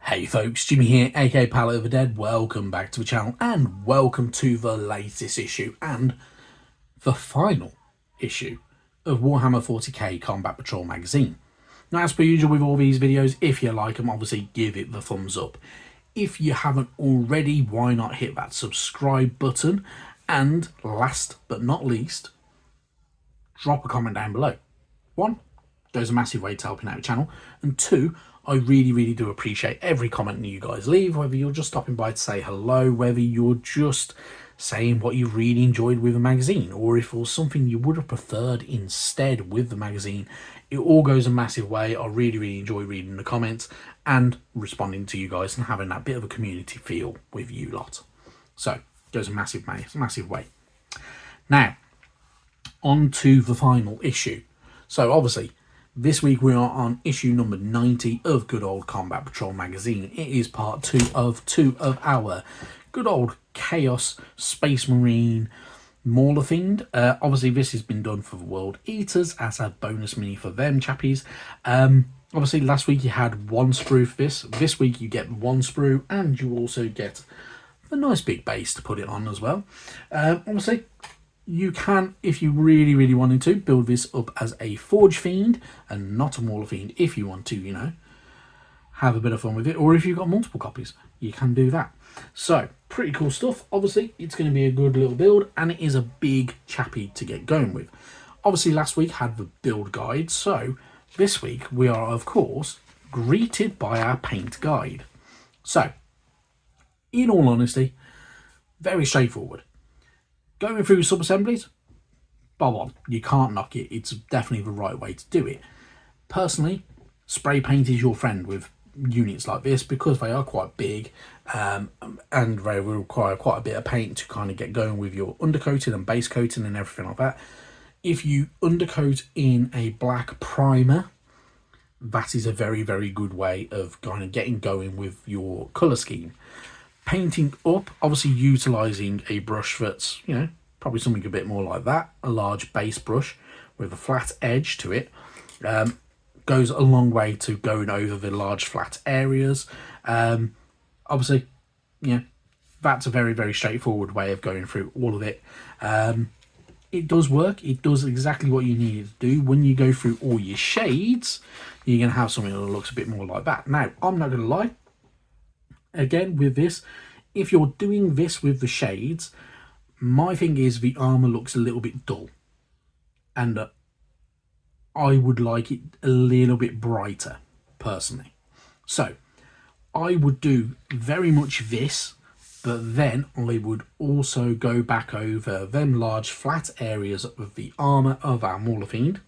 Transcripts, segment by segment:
Hey folks, Jimmy here, aka Palette of the Dead. Welcome back to the channel and welcome to the latest issue and the final issue of Warhammer 40k Combat Patrol magazine. Now, as per usual with all these videos, if you like them, obviously give it the thumbs up. If you haven't already, why not hit that subscribe button? And last but not least, drop a comment down below. One, goes a massive way to helping out the channel, and two, I really do appreciate every comment that you guys leave, whether you're just stopping by to say hello, whether you're just saying what you really enjoyed with the magazine, or if it was something you would have preferred instead with the magazine. It all goes a massive way. I really enjoy reading the comments and responding to you guys and having that bit of a community feel with you lot. So it goes a massive way. Now, on to the final issue. So obviously, this week we are on issue number 90 of good old Combat Patrol magazine. It is part two of our good old Chaos Space Marine Mauler themed. Obviously this has been done for the World Eaters as a bonus mini for them chappies. Obviously last week you had one sprue for this. This week you get one sprue and you also get a nice big base to put it on as well. Obviously, you can, if you really wanted to, build this up as a Forge Fiend and not a Mauler Fiend if you want to, you know, have a bit of fun with it. Or if you've got multiple copies, you can do that. So, pretty cool stuff. Obviously, it's going to be a good little build and it is a big chappy to get going with. Obviously, last week had the build guide. So, this week we are, of course, greeted by our paint guide. So, in all honesty, very straightforward. Going through sub-assemblies, bob on. You can't knock it. It's definitely the right way to do it. Personally, spray paint is your friend with units like this because they are quite big and they will require quite a bit of paint to kind of get going with your undercoating and base coating and everything like that. If you undercoat in a black primer, that is a very good way of kind of getting going with your colour scheme. Painting up, obviously utilising a brush that's, you know, probably something a bit more like that, a large base brush with a flat edge to it, goes a long way to going over the large flat areas. Obviously, yeah, that's a very straightforward way of going through all of it. It does work. It does exactly what you need it to do. When you go through all your shades, you're going to have something that looks a bit more like that. Now, I'm not going to lie. Again, with this, if you're doing this with the shades, my thing is the armour looks a little bit dull. And I would like it a little bit brighter, personally. So, I would do very much this, but then I would also go back over them large flat areas of the armour of our Mauler Fiend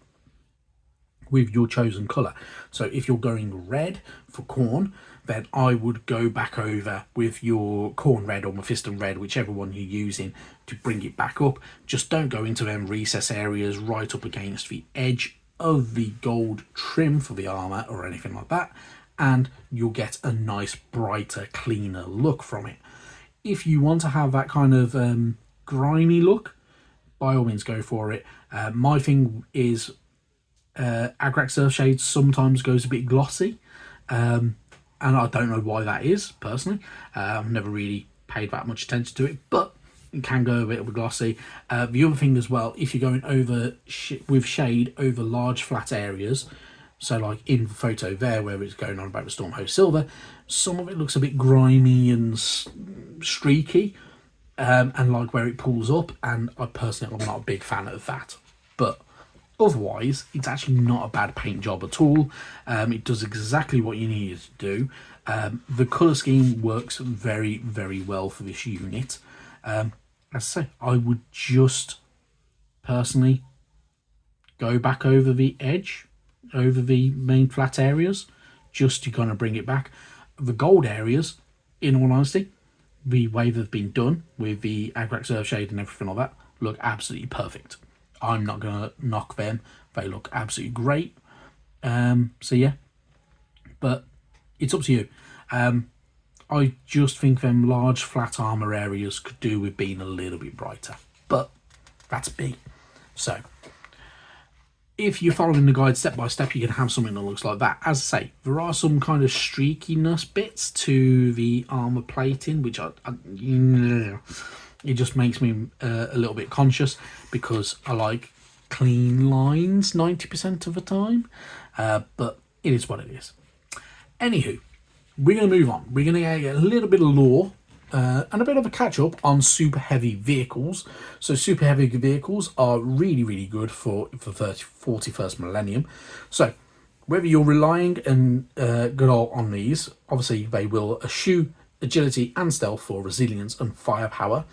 with your chosen colour. So if you're going red for Khorne, then I would go back over with your Khorne red or Mephiston red, whichever one you're using, to bring it back up. Just don't go into them recess areas right up against the edge of the gold trim for the armour or anything like that, and you'll get a nice brighter, cleaner look from it. If you want to have that kind of grimy look, by all means go for it. My thing is Agrax Earthshade sometimes goes a bit glossy, and I don't know why that is, personally. I've never really paid that much attention to it, but it can go a bit of a glossy. The other thing as well, if you're going over with shade over large flat areas, so like in the photo there where it's going on about the Stormhost Silver, some of it looks a bit grimy and streaky, and like where it pulls up, and I personally am not a big fan of that. But otherwise, it's actually not a bad paint job at all. It does exactly what you need it to do. The colour scheme works very well for this unit. As I say, I would just personally go back over the edge, over the main flat areas, just to kind of bring it back. The gold areas, in all honesty, the way they've been done with the Agrax Earthshade and everything like that, look absolutely perfect. I'm not going to knock them. They look absolutely great. So yeah, but it's up to you. I just think them large flat armour areas could do with being a little bit brighter. But that's me. So if you're following the guide step by step, you can have something that looks like that. As I say, there are some kind of streakiness bits to the armor plating, which it just makes me a little bit conscious, because I like clean lines 90% of the time, but it is what it is. Anywho, we're going to move on. We're going to get a little bit of lore and a bit of a catch up on super heavy vehicles. So super heavy vehicles are really, really good for 41st millennium. So whether you're relying good old on these, obviously they will eschew agility and stealth for resilience and firepower.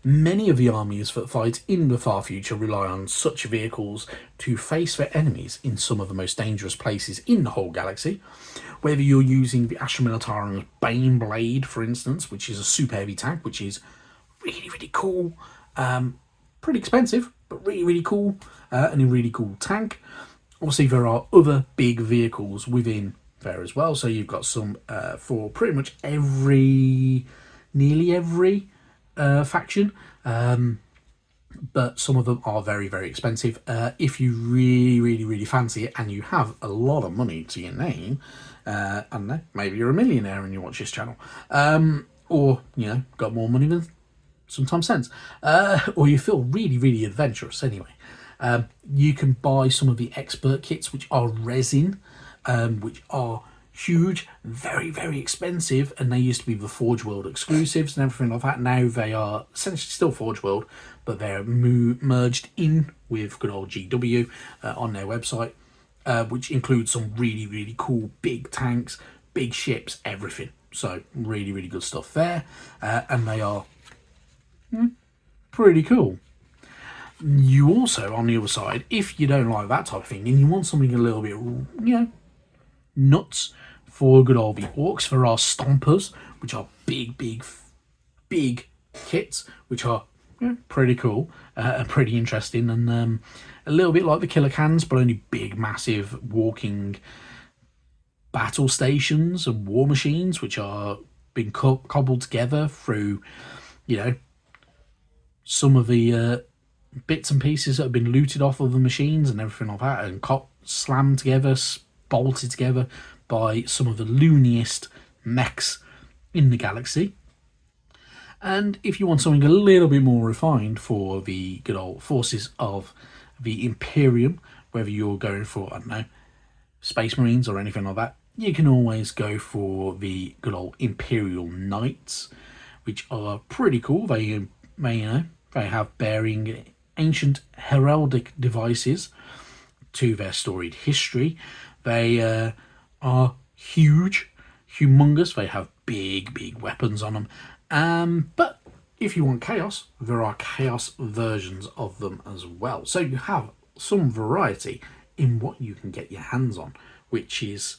Many of the armies that fight in the far future rely on such vehicles to face their enemies in some of the most dangerous places in the whole galaxy. Whether you're using the Astra Militarum Bane Blade, for instance, which is a super heavy tank, which is really, really cool. Pretty expensive, but really, really cool. And a really cool tank. Obviously, there are other big vehicles within there as well. So you've got some for pretty much nearly every faction. But some of them are very, very expensive. If you really, really, really fancy it and you have a lot of money to your name, I don't know, maybe you're a millionaire and you watch this channel, or, you know, got more money than sometimes sense, or you feel really, really adventurous anyway, you can buy some of the expert kits, which are resin, which are huge, very, very expensive, and they used to be the Forge World exclusives and everything like that. Now they are essentially still Forge World, but they're merged in with good old GW on their website, which includes some really, really cool big tanks, big ships, everything. So really, really good stuff there, and they are pretty cool. You also, on the other side, if you don't like that type of thing and you want something a little bit, you know, nuts, for good old the orcs, there are stompers, which are big, big, big kits, which are pretty cool and pretty interesting, and a little bit like the killer cans, but only big, massive walking battle stations and war machines, which are being cobbled together through, you know, some of the bits and pieces that have been looted off of the machines and everything like that, and slammed together, bolted together by some of the looniest mechs in the galaxy. And if you want something a little bit more refined for the good old forces of the Imperium, whether you're going for, I don't know, Space Marines or anything like that, you can always go for the good old Imperial Knights, which are pretty cool. They have bearing ancient heraldic devices to their storied history. They are huge, humongous. They have big, big weapons on them. But if you want chaos, there are chaos versions of them as well. So you have some variety in what you can get your hands on, which is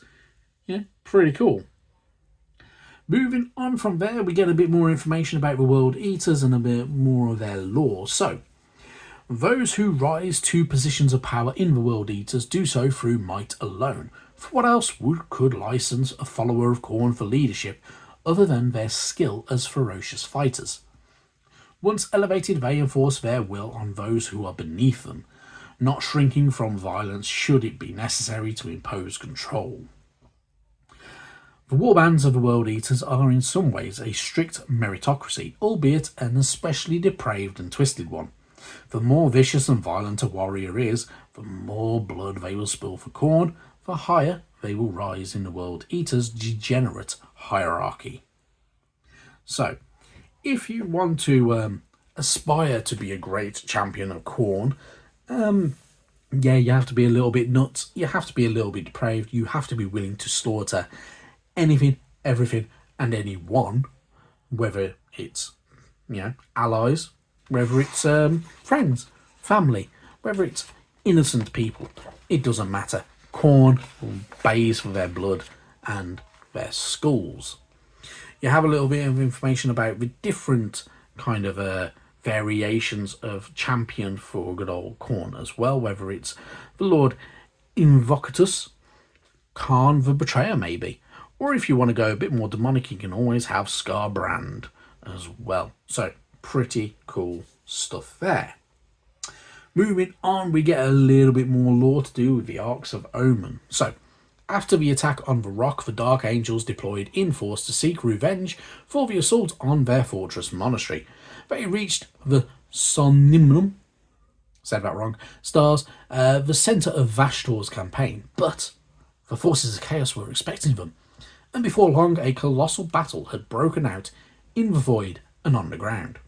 pretty cool. Moving on from there, we get a bit more information about the World Eaters and a bit more of their lore. So, those who rise to positions of power in the World Eaters do so through might alone. For what else could license a follower of Khorne for leadership other than their skill as ferocious fighters? Once elevated, they enforce their will on those who are beneath them, not shrinking from violence should it be necessary to impose control. The warbands of the World Eaters are in some ways a strict meritocracy, albeit an especially depraved and twisted one. The more vicious and violent a warrior is, the more blood they will spill for Khorne, the higher they will rise in the World Eaters' degenerate hierarchy. So, if you want to aspire to be a great champion of Khorne, you have to be a little bit nuts, you have to be a little bit depraved, you have to be willing to slaughter anything, everything, and anyone, whether it's, allies, whether it's friends, family, whether it's innocent people, it doesn't matter. Khorne pays for their blood and their skulls. You have a little bit of information about the different kind of variations of champion for good old Khorne as well, whether it's the Lord Invocatus, Khan the Betrayer maybe, or if you want to go a bit more demonic, you can always have Scarbrand as well. So pretty cool stuff there. Moving on, we get a little bit more lore to do with the Arcs of Omen. So, after the attack on the Rock, the Dark Angels deployed in force to seek revenge for the assault on their fortress monastery. They reached the Sonimnum, said that wrong, stars, the centre of Vashtor's campaign, but the forces of chaos were expecting them, and before long a colossal battle had broken out in the void and on the ground.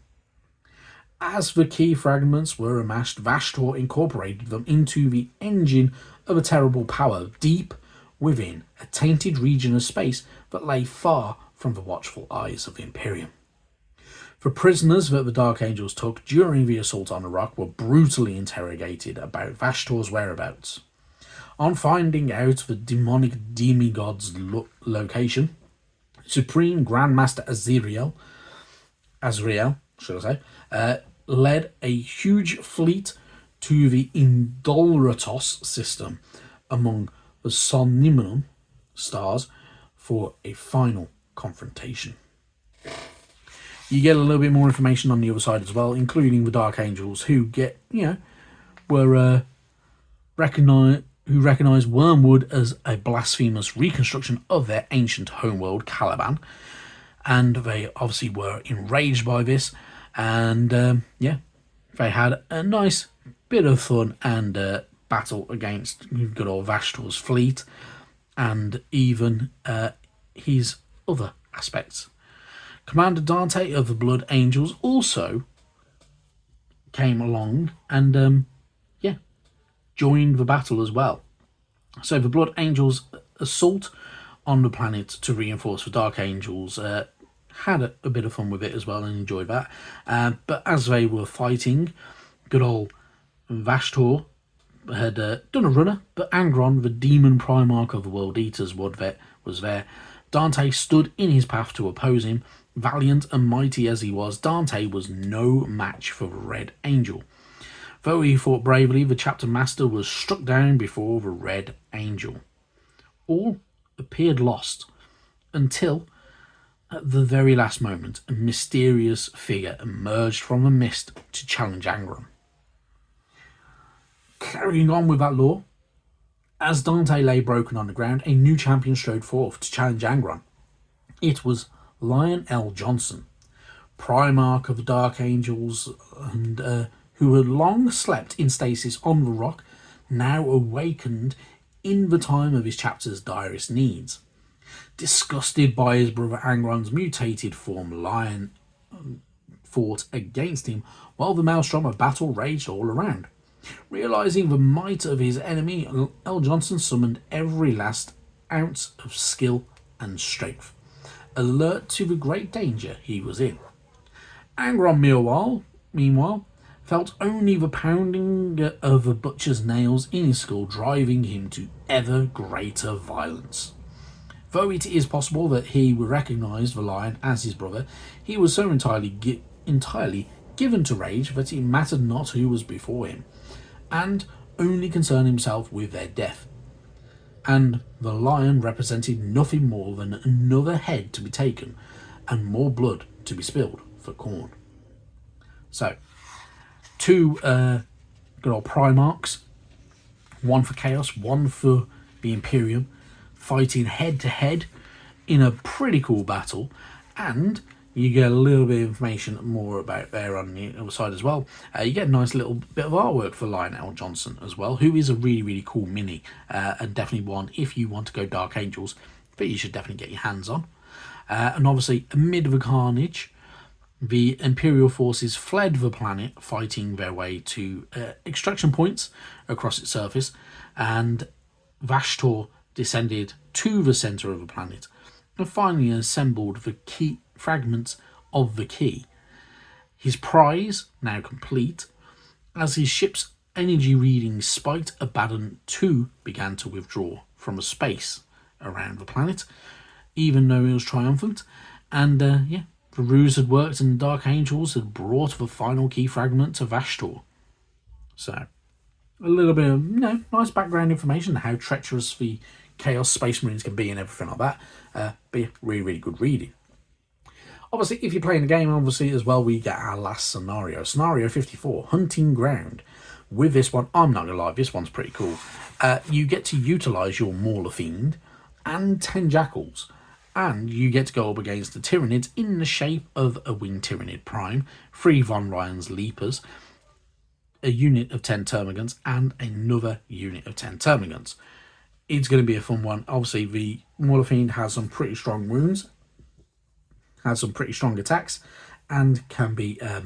As the key fragments were amassed, Vashtor incorporated them into the engine of a terrible power deep within a tainted region of space that lay far from the watchful eyes of the Imperium. The prisoners that the Dark Angels took during the assault on the Rock were brutally interrogated about Vashtor's whereabouts. On finding out the demonic demigod's location, Supreme Grandmaster Azrael, led a huge fleet to the Indolratos system among the Sonimnum stars for a final confrontation. You get a little bit more information on the other side as well, including the Dark Angels, who recognise Wormwood as a blasphemous reconstruction of their ancient homeworld, Caliban, and they obviously were enraged by this, and they had a nice bit of fun and battle against good old Vashtor's fleet, and even his other aspects. Commander Dante of the Blood Angels also came along and joined the battle as well. So the Blood Angels' assault on the planet to reinforce the Dark Angels had a bit of fun with it as well and enjoyed that. But as they were fighting, good old Vashtor had done a runner, but Angron, the demon primarch of the World Eaters, was there. Dante stood in his path to oppose him. Valiant and mighty as he was, Dante was no match for the Red Angel. Though he fought bravely, the chapter master was struck down before the Red Angel. All appeared lost until, at the very last moment, a mysterious figure emerged from the mist to challenge Angron. Carrying on with that lore, as Dante lay broken on the ground, a new champion strode forth to challenge Angron. It was Lion L. Johnson, Primarch of the Dark Angels, and who had long slept in stasis on the Rock, now awakened in the time of his chapter's direst needs. Disgusted by his brother Angron's mutated form, Lion fought against him while the maelstrom of battle raged all around. Realising the might of his enemy, L. Johnson summoned every last ounce of skill and strength, alert to the great danger he was in. Angron, meanwhile, felt only the pounding of the butcher's nails in his skull driving him to ever greater violence. Though it is possible that he would recognise the Lion as his brother, he was so entirely given to rage that it mattered not who was before him, and only concerned himself with their death. And the Lion represented nothing more than another head to be taken and more blood to be spilled for khorne. So, two good old Primarchs, one for Chaos, one for the Imperium, fighting head to head in a pretty cool battle, and you get a little bit of information more about there on the other side as well. You get a nice little bit of artwork for Lionel Johnson as well, who is a really, really cool mini, and definitely one, if you want to go Dark Angels, that you should definitely get your hands on. And obviously, amid the carnage, the Imperial forces fled the planet, fighting their way to extraction points across its surface, and Vashtor descended to the centre of the planet and finally assembled the key fragments of the key. His prize, now complete, as his ship's energy readings spiked, Abaddon too began to withdraw from a space around the planet, even though he was triumphant, and the ruse had worked and the Dark Angels had brought the final key fragment to Vashtor. So, a little bit of nice background information on how treacherous the Chaos Space Marines can be and everything like that. Be really, really good reading. Obviously, if you're playing the game, obviously as well, we get our last scenario. Scenario 54, Hunting Ground. With this one, I'm not going to lie, this one's pretty cool. You get to utilise your Mauler Fiend and 10 Jackals. And you get to go up against the Tyranids in the shape of a Winged Tyranid Prime, 3 Von Ryan's Leapers, a unit of 10 Termagants, and another unit of 10 Termagants. It's going to be a fun one. Obviously, the Mauler Fiend has some pretty strong wounds, has some pretty strong attacks, and can be a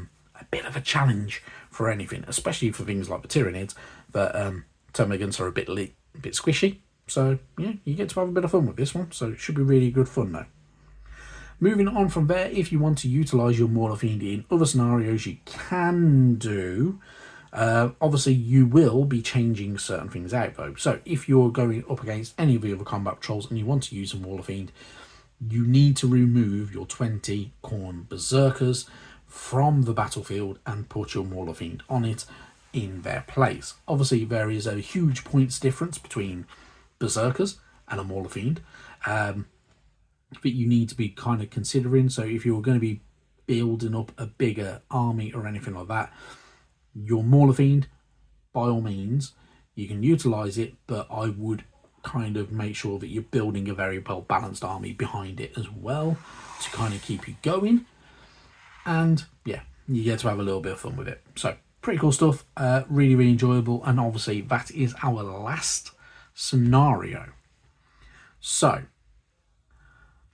bit of a challenge for anything, especially for things like the Tyranids. But Termagants are a bit squishy. So, yeah, you get to have a bit of fun with this one. So, it should be really good fun, though. Moving on from there, if you want to utilise your Mauler Fiend in other scenarios, you can do. Obviously, you will be changing certain things out, though. So, if you're going up against any of the other combat patrols and you want to use a Mauler Fiend, you need to remove your 20 Khorne Berserkers from the battlefield and put your Mauler Fiend on it in their place. Obviously, there is a huge points difference between Berserkers and a Mauler Fiend that you need to be kind of considering. So if you're going to be building up a bigger army or anything like that, your Mauler Fiend, by all means, you can utilize it, but I would kind of make sure that you're building a very well balanced army behind it as well to kind of keep you going. And yeah, you get to have a little bit of fun with it. So pretty cool stuff, really enjoyable. And obviously that is our last scenario. So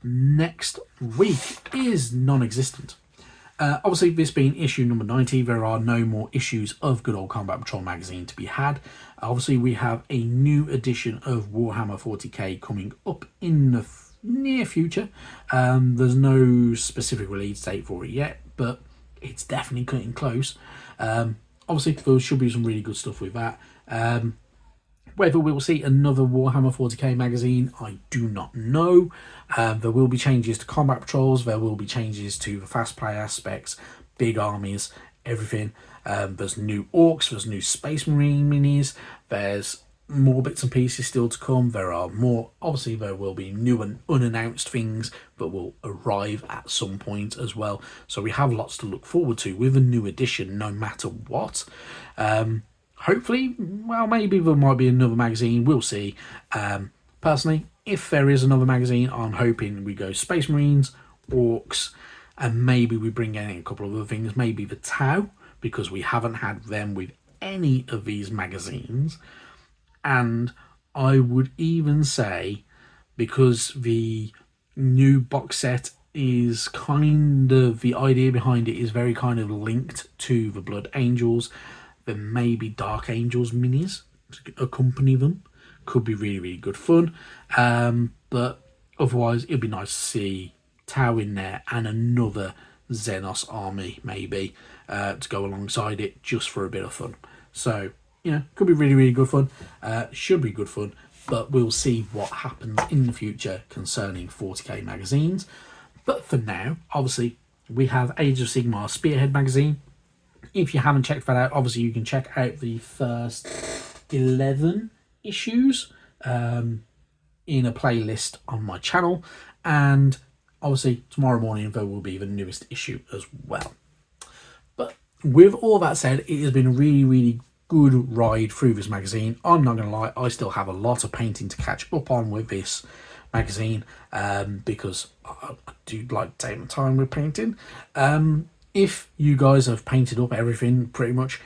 next week is non-existent. Obviously, this being issue number 90, there are no more issues of Good Old Combat Patrol magazine to be had. Obviously, we have a new edition of Warhammer 40k coming up in the near future. There's no specific release date for it yet, but it's definitely getting close. Obviously, there should be some really good stuff with that. Whether we will see another Warhammer 40k magazine, I do not know. There will be changes to combat patrols. There will be changes to the fast play aspects, big armies, everything. There's new orcs, there's new Space Marine minis, there's more bits and pieces still to come. There are more, obviously there will be new and unannounced things that will arrive at some point as well. So we have lots to look forward to with a new edition, no matter what. Hopefully, well, maybe there might be another magazine. We'll see. Personally, if there is another magazine, I'm hoping we go Space Marines, Orcs, and maybe we bring in a couple of other things. Maybe the Tau, because we haven't had them with any of these magazines. And I would even say, because the new box set is kind of, the idea behind it is very kind of linked to the Blood Angels, then maybe Dark Angels minis to accompany them. Could be really good fun. But otherwise, it'd be nice to see Tau in there and another Xenos army maybe to go alongside it just for a bit of fun. So, you know, could be really good fun. Should be good fun. But we'll see what happens in the future concerning 40k magazines. But for now, obviously, we have Age of Sigmar Spearhead magazine. If you haven't checked that out, obviously you can check out the first 11 issues in a playlist on my channel. And obviously tomorrow morning there will be the newest issue as well. But with all that said, it has been a really good ride through this magazine. I'm not going to lie, I still have a lot of painting to catch up on with this magazine because I do like to take my time with painting. If you guys have painted up everything pretty much,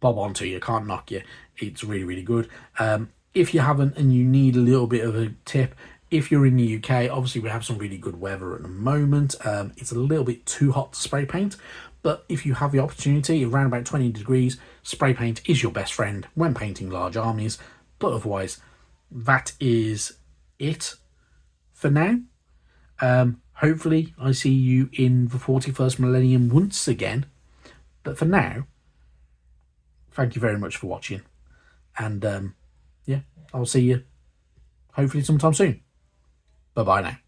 bob on to you, can't knock you. It's really good. If you haven't and you need a little bit of a tip, if you're in the UK, obviously we have some really good weather at the moment. It's a little bit too hot to spray paint, but if you have the opportunity, around about 20 degrees, spray paint is your best friend when painting large armies. But otherwise, that is it for now. Hopefully I see you in the 41st millennium once again. But for now, thank you very much for watching. And yeah, I'll see you hopefully sometime soon. Bye-bye now.